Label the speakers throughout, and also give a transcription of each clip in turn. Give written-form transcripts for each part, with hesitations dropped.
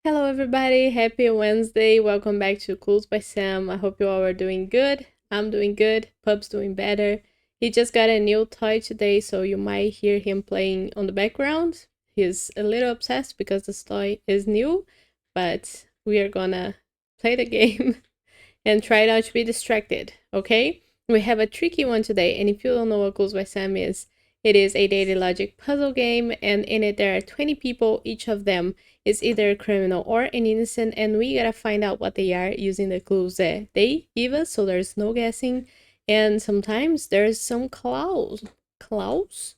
Speaker 1: Hello, everybody. Happy Wednesday. Welcome back to Clues by Sam. I hope you all are doing good. I'm doing good. Pup's doing better. He just got a new toy today, so you might hear him playing on the background. He's a little obsessed because this toy is new, but we are gonna play the game and try not to be distracted, okay? We have a tricky one today, and if you don't know what Clues by Sam is, it is a daily logic puzzle game, and in it there are 20 people. Each of them is either a criminal or an innocent, and we gotta find out what they are using the clues that they give us, so there's no guessing. And sometimes there's some some clowns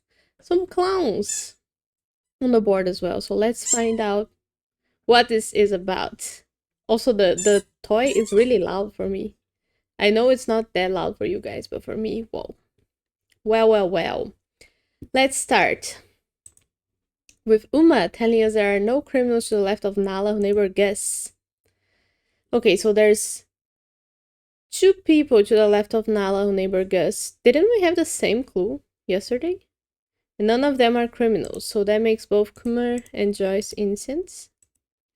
Speaker 1: on the board as well. So let's find out what this is about. Also, the toy is really loud for me. I know it's not that loud for you guys, but for me, whoa. Well. Let's start with Uma telling us there are no criminals to the left of Nala who neighbor Gus. Okay, so there's two people to the left of Nala who neighbor Gus. Didn't we have the same clue yesterday? And none of them are criminals, so that makes both Kumar and Joyce innocent.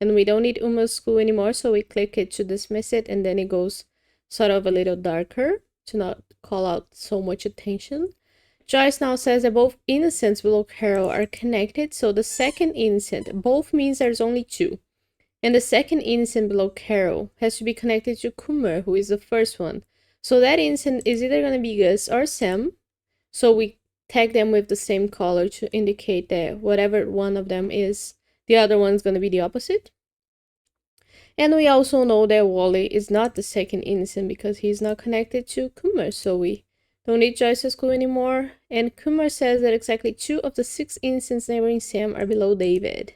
Speaker 1: And we don't need Uma's clue anymore, so we click it to dismiss it, and then it goes sort of a little darker to not call out so much attention. Joyce now says that both innocents below Carol are connected, so the second innocent, both means there's only two. And the second innocent below Carol has to be connected to Kumar, who is the first one. So that innocent is either going to be Gus or Sam. So we tag them with the same color to indicate that whatever one of them is, the other one's going to be the opposite. And we also know that Wally is not the second innocent because he's not connected to Kumar, so we don't need Joyce's clue anymore. And Kumar says that exactly 2 of the 6 innocents neighboring Sam are below David.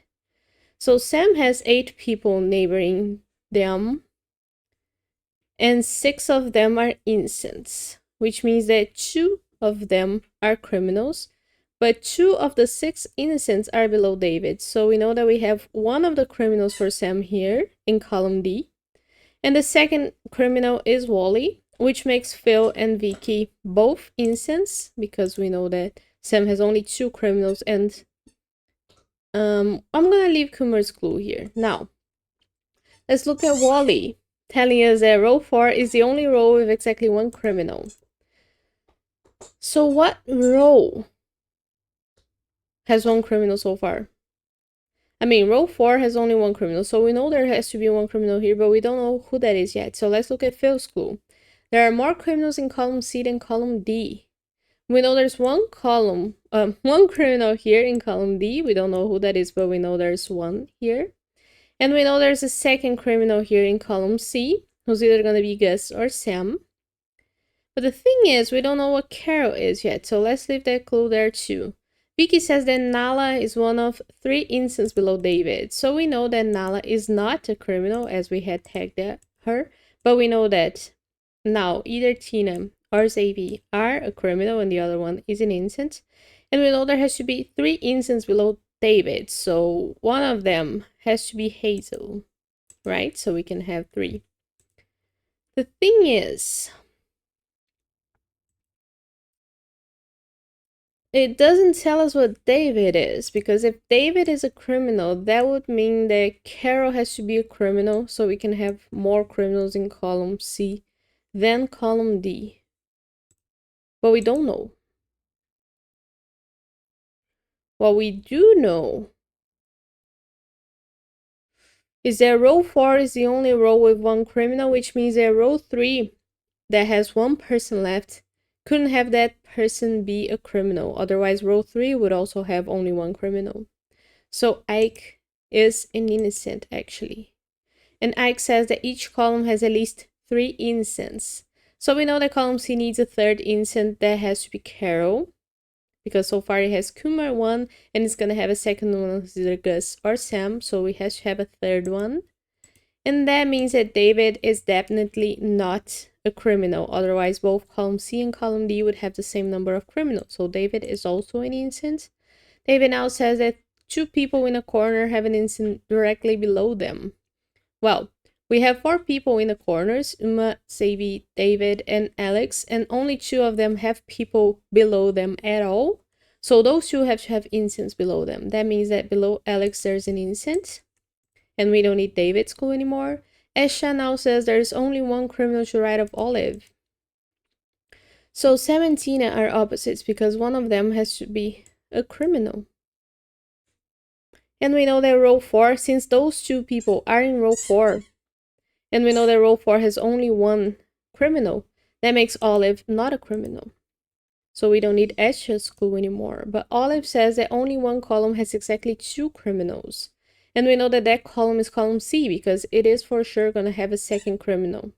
Speaker 1: So Sam has 8 people neighboring them, and 6 of them are innocents, which means that 2 of them are criminals, but 2 of the 6 innocents are below David. So we know that we have one of the criminals for Sam here in column D, and the second criminal is Wally, which makes Phil and Vicky both innocents, because we know that Sam has only 2 criminals, and I'm gonna leave Kumar's clue here. Now, let's look at Wally, telling us that row 4 is the only row with exactly 1 criminal. So what row has 1 criminal so far? I mean, row 4 has only 1 criminal, so we know there has to be 1 criminal here, but we don't know who that is yet. So let's look at Phil's clue. There are more criminals in column C than column D. We know there's one criminal here in column D. We don't know who that is, but we know there's one here. And we know there's a second criminal here in column C, who's either going to be Gus or Sam. But the thing is, we don't know what Carol is yet, so let's leave that clue there too. Vicky says that Nala is one of 3 innocents below David, so we know that Nala is not a criminal as we had tagged her, but we know that now either Tina or Xavier are a criminal and the other one is an innocent. And we know there has to be 3 innocents below David, so one of them has to be Hazel, right? So we can have 3. The thing is, it doesn't tell us what David is, because if David is a criminal, that would mean that Carol has to be a criminal, so we can have more criminals in column C than column D. But we don't know. What we do know is that row 4 is the only row with 1 criminal, which means that row 3 that has 1 person left couldn't have that person be a criminal. Otherwise, row 3 would also have only 1 criminal. So Ike is an innocent, actually. And Ike says that each column has at least 3 innocents. So we know that column C needs a 3rd innocent. That has to be Carol, because so far it has Kumar 1, and it's gonna have a second one, either Gus or Sam, so we have to have a 3rd one. And that means that David is definitely not a criminal. Otherwise, both column C and column D would have the same number of criminals. So David is also an innocent. David now says that 2 people in a corner have an innocent directly below them. Well, we have 4 people in the corners, Uma, Xavier, David, and Alex, and only 2 of them have people below them at all. So those 2 have to have innocents below them. That means that below Alex there's an innocent, and we don't need David's clue anymore. Esha now says there's only one criminal to right of Olive. So Sam and Tina are opposites because one of them has to be a criminal. And we know that row 4, since those two people are in row 4, and we know that row 4 has only one criminal, that makes Olive not a criminal. So we don't need Esha's clue anymore. But Olive says that only one column has exactly 2 criminals. And we know that that column is column C because it is for sure going to have a second criminal.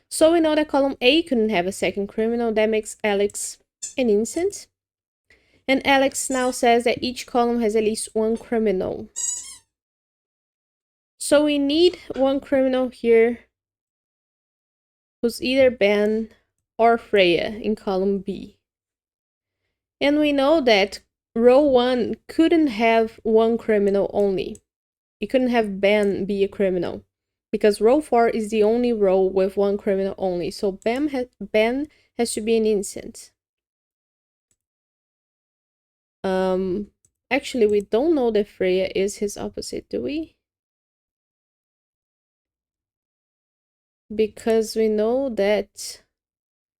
Speaker 1: So we know that column A couldn't have a second criminal. That makes Alex an innocent. And Alex now says that each column has at least one criminal. So we need one criminal here who's either Ben or Freya in column B. And we know that row 1 couldn't have one criminal only. It couldn't have Ben be a criminal because row 4 is the only row with one criminal only. So Ben has to be an innocent. Actually, we don't know that Freya is his opposite, do we? Because we know that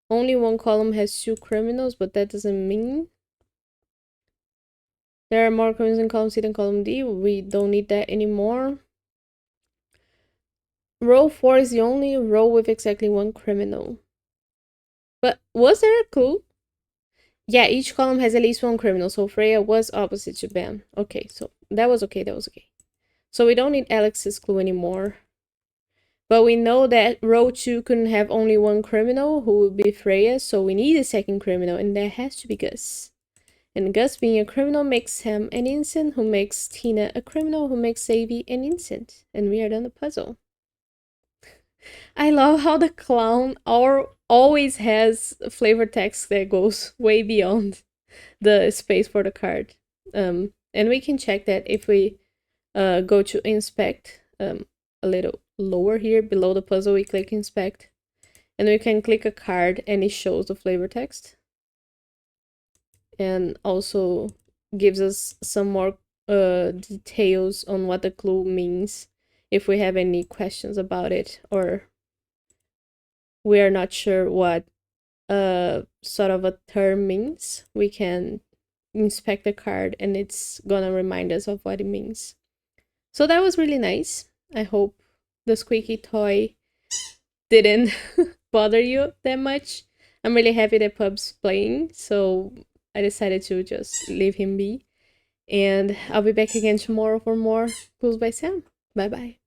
Speaker 1: only one column has 2 criminals, but that doesn't mean there are more criminals in column C than column D. We don't need that anymore. Row 4 is the only row with exactly one criminal. But was there a clue? Yeah, each column has at least one criminal, so Freya was opposite to Ben. Okay, so that was okay, So we don't need Alex's clue anymore. But we know that row 2 couldn't have only one criminal, who would be Freya, so we need a second criminal, and that has to be Gus. And Gus being a criminal makes him an innocent, who makes Tina a criminal, who makes Savy an innocent. And we are done the puzzle. I love how the clown always has flavor text that goes way beyond the space for the card. And we can check that if we go to inspect a little lower here below the puzzle, we click inspect and we can click a card and it shows the flavor text and also gives us some more details on what the clue means if we have any questions about it or we are not sure what sort of a term means. We can inspect the card and it's gonna remind us of what it means. So that was really nice. I hope the squeaky toy didn't bother you that much. I'm really happy that Pub's playing, so I decided to just leave him be. And I'll be back again tomorrow for more Clues by Sam. Bye bye.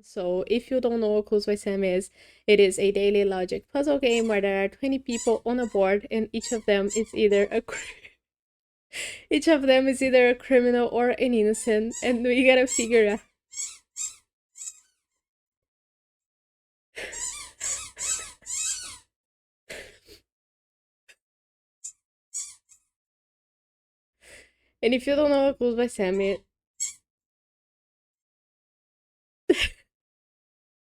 Speaker 1: So if you don't know what Clues by Sam is, it is a daily logic puzzle game where there are 20 people on a board and each of them is either a criminal or an innocent, and we gotta figure out. And if you don't know what Clues by Sam